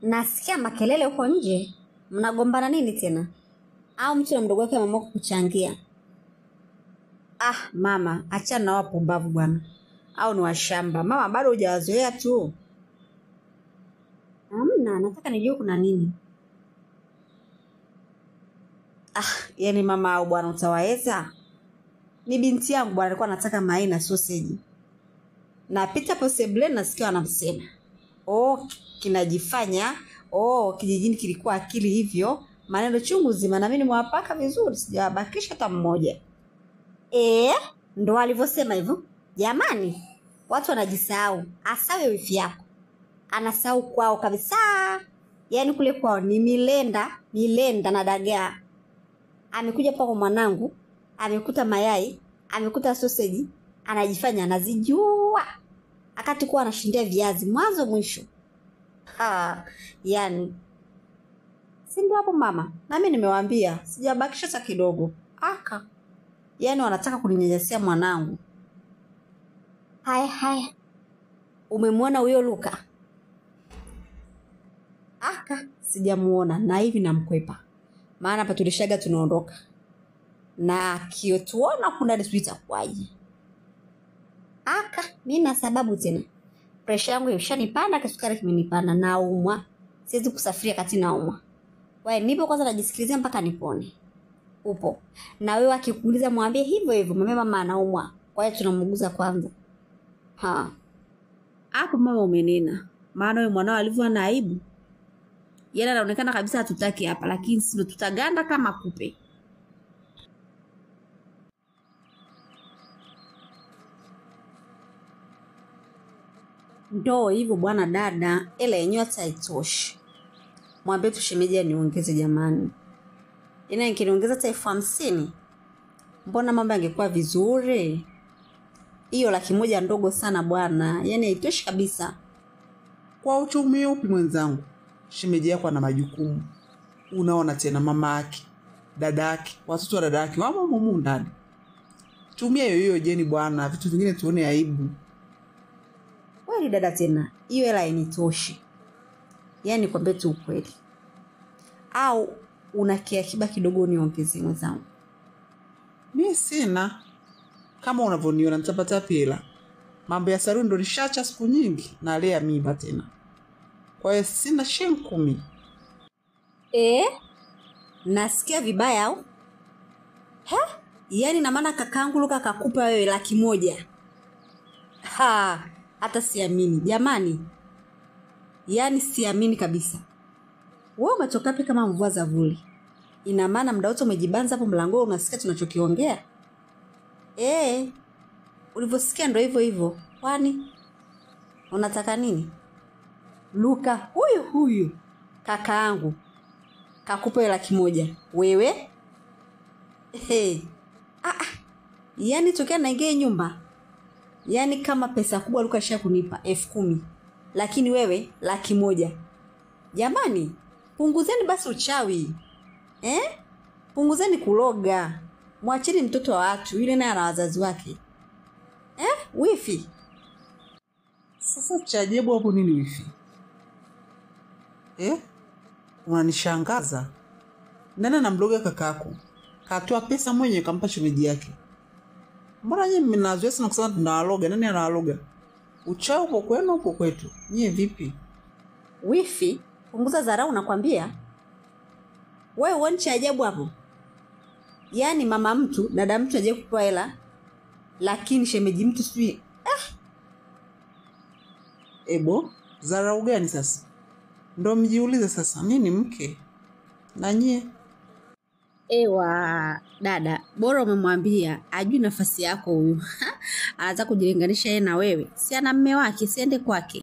Nasikia makelele huko nje. Mnagombana nini tena? Au mtu na mdogo wake ameamua kukuchangia? Mama, achana na wapumbavu bwana. Au ni washamba. Mama bado hujawazoea tu. Hamna, nataka nijue kuna nini. Yaani mama au bwana utawaweza? Ni binti yangu bwana, alikuwa anataka mayai na sausage. Napita hapo sebuleni nasikia wanamsema. Kinajifanya. Kijijini kilikuwa akili hivyo. Maneno chungu zima na mimi nimewapaka vizuri, sijawabakisha hata mmoja. Ndo alivyosema hivyo. Jamani, watu wanajisahau. Asawe wifi yako. Anasahau kwao kabisa. Yaani kule kwao ni milenda na dagaa. Amekuja kwa mwanangu, amekuta mayai, amekuta sausage, anajifanya anazijua. Akati kuwa anashindia viazi mwanzo mwisho. Yaani si ndio hapo mama? Na mimi nimewaambia sijabakisha hata kidogo. Yaani wanataka kuninyanyasia mwanangu. Haya. Umemwona huyo Luka? Sijamuona na hivi namkwepa. Maana hapa tulishaga tunaondoka. Na kiotuona kuna disputa kwaje. Mimi na sababu tena. Pressure yangu imeshanipanda, kisukari kimenipanda, naumwa. Siwezi kusafiria kati naumwa. Wewe nipo kwanza najisikilizia mpaka nipone. Upo. Na wewe akikuuliza mwambie hivyo hivyo, mama anaumwa. Kwa hiyo tunamuguza kwanza. Hapo mama umenena. Maana wewe mwanao alivyo na aibu. Yeye anaonekana kabisa hatutaki hapa, lakini sisi tutaganda kama kupe. Ndo hivyo bwana dada, ela yenyewe haitoshi. Mwambie tu shemeji niongeze jamani. Nikiniongeza hata 50,000. Mbona mambo yangekuwa vizuri? Hiyo 100,000 ndogo sana bwana. Yaani haitoshi kabisa. Kwa uchumi upi mwenzangu? Shemeji yako ana majukumu. Unaona tena mama yake, dada yake, watoto wa dada yake wamo mumu ndani. Tumia hiyo jeni bwana, vitu vingine tuone aibu. Wewe dada tena, hiyo hela hainitoshi. Yaani kwambie tu ukweli. Au una kiakiba kidogo niongezee mwenzangu? Mimi sina. Kama unavyoniona nitapata pila. Mambo ya saruni ndo nishacha siku nyingi na lea mimba tena. Kwa hiyo sina shilingi 10. Nasikia vibaya au? Yaani na maana kakaangu Luka akakupa wewe 100,000. Hata siamini. Jamani. Yaani siamini kabisa. Wewe umetoka wapi kama mvua za vuli? Ina maana muda wote umejibanza hapo mlangoni unasikia tunachokiongea? Ulivyosikia ndio hivyo hivyo. Kwani unataka nini? Luka huyu kakaangu kakupa 100,000. Wewe? Yaani tokea naingia nyumba. Yaani kama pesa kubwa Luka kunipa 10,000. Lakini wewe 100,000. Jamani, punguzeni basi uchawi. Punguzeni kuloga. Mwacheni mtoto wa watu, yule naye ana wazazi wake. Wifi. Sasa cha ajabu hapo nini wifi? Unanishangaza. Nani anamloga kakako? Katoa pesa mwenyewe kampa shemeji yake. Mbona nyinyi mnazoea sana kusema tunawaloga? Nani anawaloga? Uchao upo kwenu upo kwetu. Nyie vipi? Wifi, punguza dharau nakwambia. Wewe uone cha ajabu hapo. Yaani mama mtu, dada mtu aje kupewa hela, lakini shemeji mtu sijui. Ebo, dharau gani sasa? Ndo mjiulize sasa, nini mke? Na nyie? Ewa, dada, bora umemwambia ajui nafasi yako huyu. Anataka kujilinganisha yeye na wewe. Si ana mume wake, siende kwake.